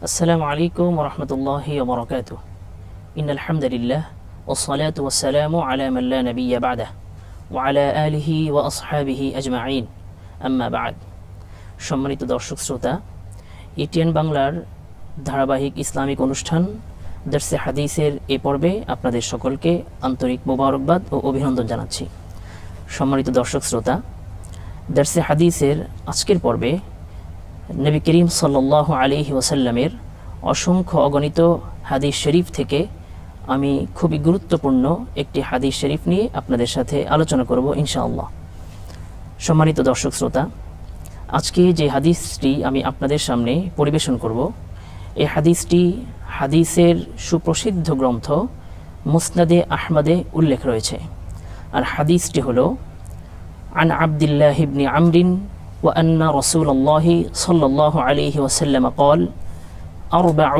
السلام عليكم ورحمة الله وبركاته. إن الحمد لله والصلاة والسلام على من لا نبي بعده وعلى آله وأصحابه أجمعين أما بعد. সম্মানিত দর্শক শ্রোতা, ইটিএন বাংলার ধারাবাহিক ইসলামিক অনুষ্ঠান দর্সে হাদিসের এই পর্বে আপনাদের সকলকে আন্তরিক মোবারকবাদ ও অভিনন্দন জানাচ্ছি। সম্মানিত দর্শক শ্রোতা, দর্সে হাদিসের আজকের পর্বে নবী করিম সাল্লাল্লাহু আলাইহি ওয়াসাল্লামের অসংখ্য অগণিত হাদিস শরীফ থেকে আমি খুবই গুরুত্বপূর্ণ একটি হাদিস শরীফ নিয়ে আপনাদের সাথে আলোচনা করব ইনশাআল্লাহ। সম্মানিত দর্শক শ্রোতা, আজকে যে হাদিসটি আমি আপনাদের সামনে পরিবেশন করব, এই হাদিসটি হাদিসের সুপ্রসিদ্ধ গ্রন্থ মুসনাদে আহমদে উল্লেখ রয়েছে। আর হাদিসটি হলো আন আবদুল্লাহ ইবনে আমরিন وأن رسول الله صلى الله عليه وسلم قال أربع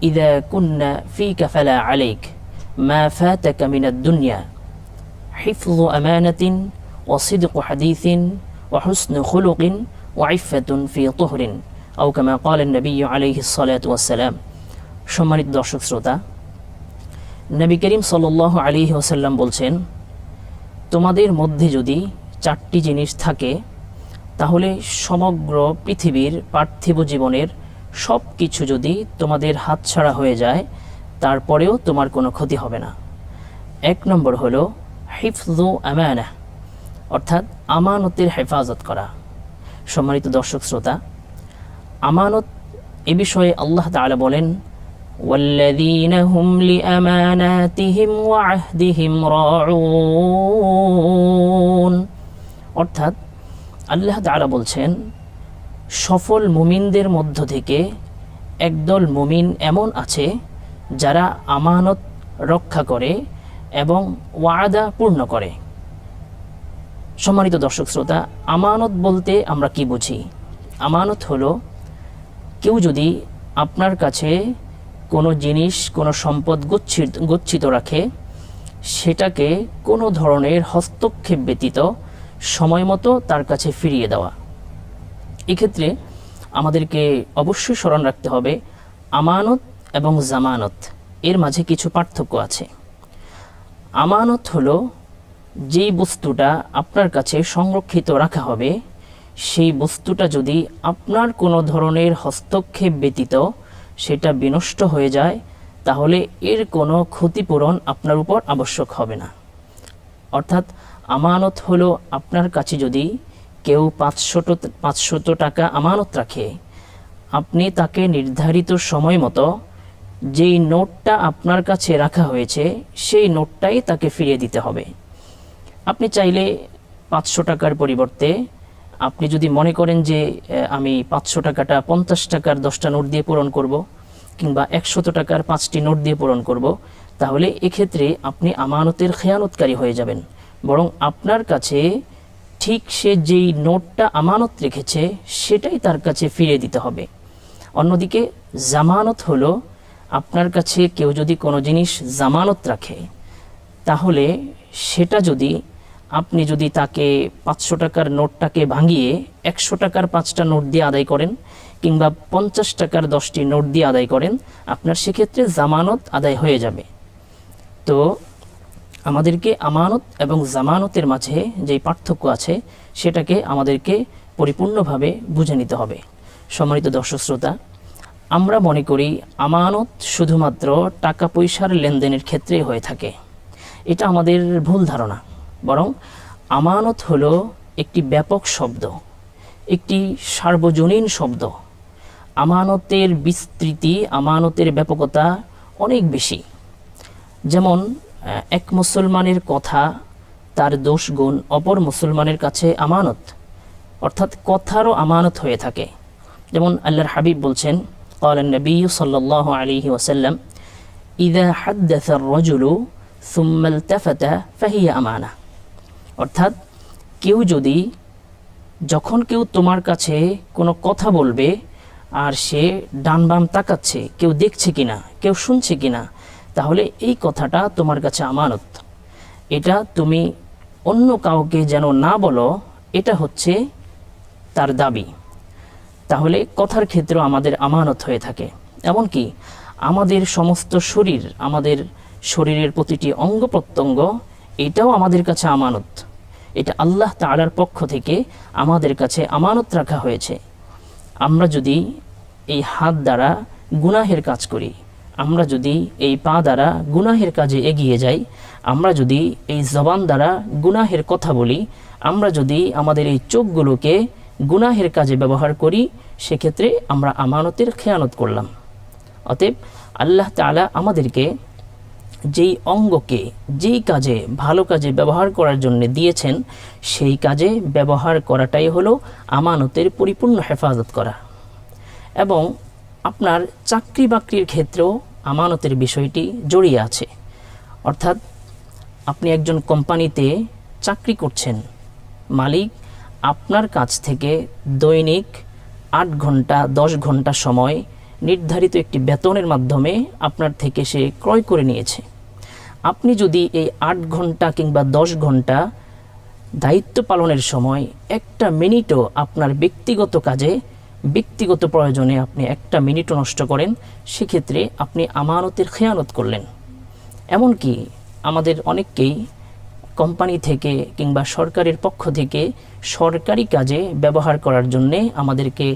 إذا كنا فيك فلا عليك ما فاتك من الدنيا حفظ أمانة وصدق حديث وحسن خلق وعفة في طهر أو كما قال النبي عليه الصلاة والسلام. সম্মানিত দর্শক শ্রোতা, নবী করিম সাল্লাল্লাহু আলাইহি ওয়াসাল্লাম বলছেন, তোমাদের মধ্যে যদি চারটি জিনিস থাকে তাহলে সমগ্র পৃথিবীর পার্থিব জীবনের সব কিছু যদি তোমাদের হাতছাড়া হয়ে যায় তারপরেও তোমার কোনো ক্ষতি হবে না। এক নম্বর হলো হিফযু আমানাহ, অর্থাৎ আমানতের হেফাজত করা। সম্মানিত দর্শক শ্রোতা, আমানত এ বিষয়ে আল্লাহ তাআলা বলেন, ওয়াল্লাযীনা হুম লিআমানাতিহিম ওয়া আহদিহিম রাউন, অর্থাৎ আল্লাহ তাআলা বলছেন, সফল মুমিনদের মধ্য থেকে একদল মুমিন এমন আছে যারা আমানত রক্ষা করে এবং ওয়াদা পূর্ণ করে। সম্মানিত দর্শক শ্রোতা, আমানত বলতে আমরা কি বুঝি? আমানত হলো কেউ যদি আপনার কাছে কোনো জিনিস, কোনো সম্পদ গচ্ছিত রাখে, সেটাকে কোনো ধরনের হস্তক্ষেপ ব্যতীত সময় মতো তার কাছে ফিরিয়ে দেওয়া। এক্ষেত্রে আমাদেরকে অবশ্যই স্মরণ রাখতে হবে আমানত এবং জামানত এর মাঝে কিছু পার্থক্য আছে। আমানত হলো যেই বস্তুটা আপনার কাছে সংরক্ষিত রাখা হবে, সেই বস্তুটা যদি আপনার কোনো ধরনের হস্তক্ষেপ ব্যতীত সেটা বিনষ্ট হয়ে যায় তাহলে এর কোনো ক্ষতিপূরণ আপনার উপর আবশ্যক হবে না। অর্থাৎ আমানত হলো আপনার কাছে যদি কেউ 500 টাকা আমানত রাখে, আপনি তাকে নির্ধারিত সময় মতো যেই নোটটা আপনার কাছে রাখা হয়েছে সেই নোটটাই তাকে ফিরিয়ে দিতে হবে। আপনি চাইলে 500 টাকার পরিবর্তে আপনি যদি মনে করেন যে আমি 500 টাকাটা 50 টাকার 10টা নোট দিয়ে পূরণ করব, কিংবা 100 টাকার 5টি নোট দিয়ে পূরণ করব, তাহলে এক্ষেত্রে আপনি আমানতের খেয়ানতকারী হয়ে যাবেন। বরং আপনার কাছে ঠিক সে যেই নোটটা আমানত রেখেছে সেটাই তার কাছে ফিরিয়ে দিতে হবে। অন্যদিকে জামানত হলো আপনার কাছে কেউ যদি কোনো জিনিস জামানত রাখে, তাহলে সেটা যদি আপনি যদি তাকে 500 টাকার নোটটাকে ভাঙিয়ে 100 টাকার 5টা নোট দিয়ে আদায় করেন, কিংবা 50 টাকার 10টি নোট দিয়ে আদায় করেন, আপনার সেক্ষেত্রে জামানত আদায় হয়ে যাবে। তো আমাদেরকে আমানত এবং জামানতের মাঝে যেই পার্থক্য আছে সেটাকে আমাদেরকে পরিপূর্ণভাবে বুঝে নিতে হবে। সম্মানিত দর্শক শ্রোতা, আমরা মনে করি আমানত শুধুমাত্র টাকা পয়সার লেনদেনের ক্ষেত্রে হয়ে থাকে। এটা আমাদের ভুল ধারণা। বরং আমানত হলো একটি ব্যাপক শব্দ, একটি সার্বজনীন শব্দ। আমানতের বিস্তৃতি, আমানতের ব্যাপকতা অনেক বেশি। যেমন এক মুসলমানের কথা, তার দোষ গুণ অপর মুসলমানের কাছে আমানত, অর্থাৎ কথারও আমানত হয়ে থাকে। যেমন আল্লাহর হাবিব বলছেন, قال النبي صلى الله عليه وسلم إذا حدث الرجل ثم التفت فهي أمانة, অর্থাৎ যখন কেউ তোমার কাছে কোনো কথা বলবে আর সে ডান বাম তাকাচ্ছে, কেউ দেখছে কিনা, কেউ শুনছে কিনা, তাহলে এই কথাটা তোমার কাছে আমানত। এটা তুমি অন্য কাউকে যেন না বলো, এটা হচ্ছে তার দাবি। তাহলে কথার ক্ষেত্রেও আমাদের আমানত হয়ে থাকে। এমনকি আমাদের সমস্ত শরীর, আমাদের শরীরের প্রতিটি অঙ্গ প্রত্যঙ্গ, এটাও আমাদের কাছে আমানত। এটা আল্লাহ তাআলার পক্ষ থেকে আমাদের কাছে আমানত রাখা হয়েছে। আমরা যদি এই হাত দ্বারা গুনাহের কাজ করি, আমরা যদি এই পা দ্বারা গুনাহের কাজে এগিয়ে যাই, আমরা যদি এই জবান দ্বারা গুনাহের কথা বলি, আমরা যদি আমাদের এই চোখগুলোকে গুনাহের কাজে ব্যবহার করি, সেক্ষেত্রে আমরা আমানতের খেয়ানত করলাম। অতএব আল্লাহ তাআলা আমাদেরকে যেই অঙ্গকে যেই কাজে, ভালো কাজে ব্যবহার করার জন্য দিয়েছেন, সেই কাজে ব্যবহার করাটাই হলো আমানতের পরিপূর্ণ হেফাজত করা। এবং আপনার চাকরি বাকরির ক্ষেত্রেও আমানতের বিষয়টি জড়িয়ে আছে। অর্থাৎ আপনি একজন কোম্পানিতে চাকরি করছেন, মালিক আপনার কাছ থেকে দৈনিক 8 ঘন্টা 10 ঘন্টা সময় নির্ধারিত একটি বেতনের মাধ্যমে আপনার থেকে সে ক্রয় করে নিয়েছে। আপনি যদি এই 8 ঘন্টা কিংবা 10 ঘন্টা দায়িত্ব পালনের সময় একটা মিনিটও আপনার ব্যক্তিগত কাজে, ব্যক্তিগত প্রয়োজনে আপনি একটা মিনিটও নষ্ট করেন, সেক্ষেত্রে আপনি আমানতের খেয়ানত করলেন। এমনকি আমাদের অনেককেই কোম্পানি থেকে কিংবা সরকারের পক্ষ থেকে সরকারি কাজে ব্যবহার করার জন্যে আমাদেরকে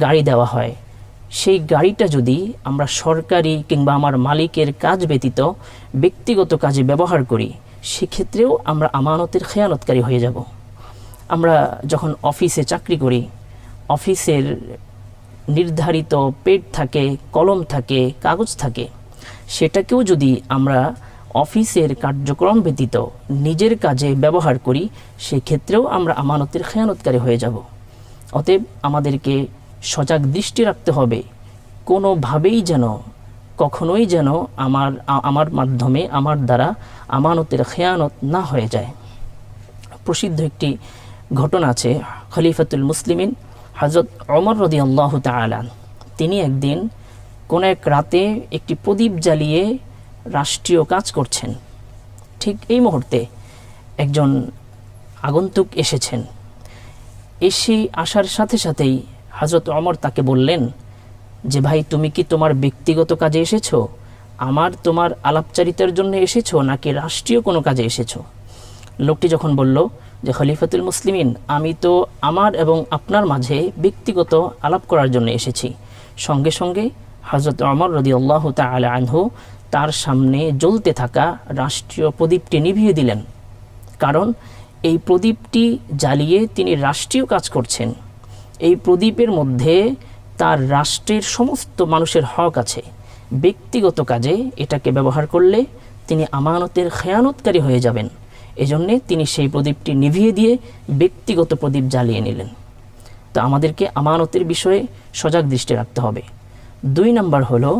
গাড়ি দেওয়া হয়। সেই গাড়িটা যদি আমরা সরকারি কিংবা আমার মালিকের কাজ ব্যতীত ব্যক্তিগত কাজে ব্যবহার করি, সেক্ষেত্রেও আমরা আমানতের খেয়ানতকারী হয়ে যাব। আমরা যখন অফিসে চাকরি করি, অফিসের নির্ধারিত পেড থাকে, কলম থাকে, কাগজ থাকে, সেটাকেও যদি আমরা অফিসের কার্যক্রম ব্যতীত নিজের কাজে ব্যবহার করি, সেক্ষেত্রেও আমরা আমানতের খেয়ানতকারী হয়ে যাব। অতএব আমাদেরকে সজাগ দৃষ্টি রাখতে হবে, কোনোভাবেই যেন, কখনোই যেন আমার মাধ্যমে, আমার দ্বারা আমানতের খেয়ানত না হয়ে যায়। প্রসিদ্ধ একটি ঘটনা আছে, খলিফাতুল মুসলিমিন হযরত ওমর রাদিয়াল্লাহু তাআলা, তিনি একদিন কোন এক রাতে একটি প্রদীপ জ্বালিয়ে রাষ্ট্রীয় কাজ করছেন। ঠিক এই মুহূর্তে একজন আগন্তুক এসেছেন। আসার সাথে সাথেই হযরত ওমর তাকে বললেন যে, ভাই, তুমি কি তোমার ব্যক্তিগত কাজে এসেছো, তোমার আলাপচারিতার জন্য এসেছো, নাকি রাষ্ট্রীয় কোনো কাজে এসেছো? লোকটি যখন বলল যে, খলিফাতুল মুসলিমিন, আমি তো আমার এবং আপনার মাঝে ব্যক্তিগত আলাপ করার জন্য এসেছি, সঙ্গে সঙ্গে হযরত ওমর রাদিয়াল্লাহু তাআলা আনহু তার সামনে জ্বলতে থাকা রাষ্ট্রীয় প্রদীপটি নিভিয়ে দিলেন। কারণ এই প্রদীপটি জ্বালিয়ে তিনি রাষ্ট্রীয় কাজ করছেন। এই প্রদীপের মধ্যে তার রাষ্ট্রের সমস্ত মানুষের হক আছে। ব্যক্তিগত কাজে এটাকে ব্যবহার করলে তিনি আমানতের খেয়ানতকারী হয়ে যাবেন। এজন্যে তিনি সেই প্রদীপটি নিভিয়ে দিয়ে ব্যক্তিগত প্রদীপ জ্বালিয়ে নিলেন। তো আমাদেরকে আমানতের বিষয়ে সজাগ দৃষ্টি রাখতে হবে। 2 নম্বর হলো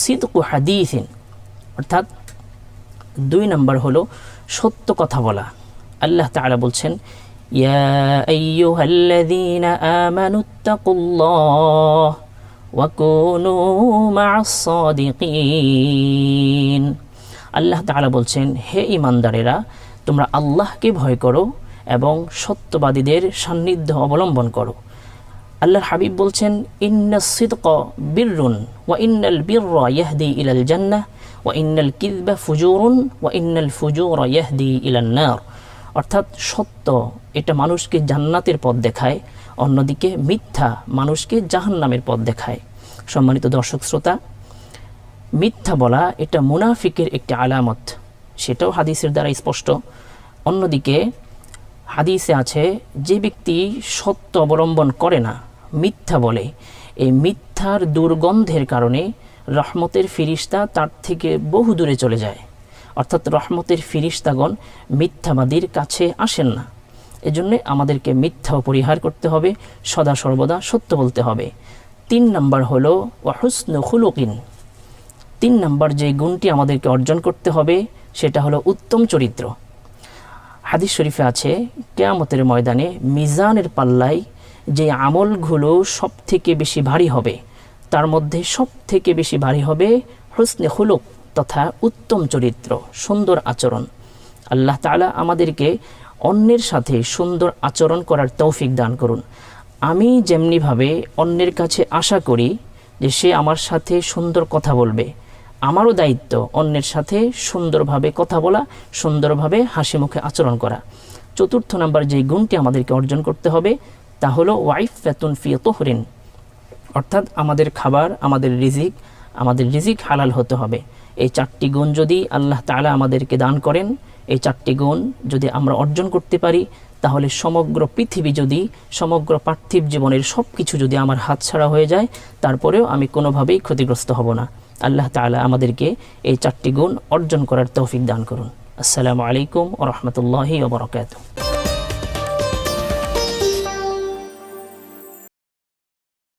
সিদকু হাদিসিন, অর্থাৎ 2 নম্বর হলো সত্য কথা বলা। আল্লাহ তাআলা বলছেন, ইয়া আইয়ুহাল্লাযীনা আমানুত্তাকুল্লাহ ওয়া কুনু মা'আস সাদিকিন। আল্লাহ তাআলা বলছেন, হে ঈমানদারেরা, তোমরা আল্লাহকে ভয় করো এবং সত্যবাদীদের সান্নিধ্য অবলম্বন করো। আল্লাহর হাবিব বলছেন, ইন্নাস সিদকা বিররুন ওয়া ইন্নাল বিররা ইয়াহদি ইলাল জান্নাহ ওয়া ইন্নাল কিযবা ফুজুরুন ওয়া ইন্নাল ফুজুরা ইয়াহদি ইলান নার। অর্থাৎ সত্য এটা মানুষকে জান্নাতের পথ দেখায়, অন্যদিকে মিথ্যা মানুষকে জাহান্নামের পথ দেখায়। সম্মানিত দর্শক শ্রোতা, মিথ্যা বলা এটা মুনাফিকের একটি আলামত, সেটাও হাদিসের দ্বারা স্পষ্ট। অন্যদিকে হাদিসে আছে, যে ব্যক্তি সত্য অবলম্বন করে না, মিথ্যা বলে, এই মিথ্যার দুর্গন্ধের কারণে রহমতের ফিরিস্তা তার থেকে বহু দূরে চলে যায়। অর্থাৎ রহমতের ফিরিস্তাগণ মিথ্যাবাদীর কাছে আসেন না। এজন্য আমাদেরকে মিথ্যাও পরিহার করতে হবে, সদা সর্বদা সত্য বলতে হবে। 3 নম্বর হলো ওয়া হুসনু খুলুকিন। 3 নম্বর যে গুণটি আমাদেরকে অর্জন করতে হবে সেটা হলো উত্তম চরিত্র। হাদিস শরীফে আছে, কিয়ামতের ময়দানে মিজানের পাল্লায় যে আমলগুলো সব থেকে বেশি ভারী হবে, তার মধ্যে সব থেকে বেশি ভারী হবে হুসনে খুলুক, তথা উত্তম চরিত্র, সুন্দর আচরণ। আল্লাহ তাআলা আমাদেরকে অন্যের সাথে সুন্দর আচরণ করার তৌফিক দান করুন। আমি যেমনিভাবে অন্যের কাছে আশা করি যে সে আমার সাথে সুন্দর কথা বলবে। আমারও দায়িত্ব অন্যের সাথে সুন্দরভাবে কথা বলা, সুন্দরভাবে হাসি মুখে আচরণ করা। চতুর্থ নাম্বার যে গুণটি আমাদেরকে অর্জন করতে হবে তা হলো ওয়াইফাতুন ফি তুহরিন, অর্থাৎ আমাদের খাবার, আমাদের রিজিক হালাল হতে হবে। এই 4টি গুণ যদি আল্লাহ তাআলা আমাদেরকে দান করেন, এই 4টি গুণ যদি আমরা অর্জন করতে পারি, তাহলে সমগ্র পৃথিবী যদি, সমগ্র পার্থিব জীবনের সব কিছু যদি আমার হাতছাড়া হয়ে যায়, তারপরেও আমি কোনোভাবেই ক্ষতিগ্রস্ত হব না। আল্লাহ তাআলা আমাদেরকে এই 4টি গুণ অর্জন করার তৌফিক দান করুন। আসসালামু আলাইকুম ওয়া রাহমাতুল্লাহি ওয়া বারাকাতুহু।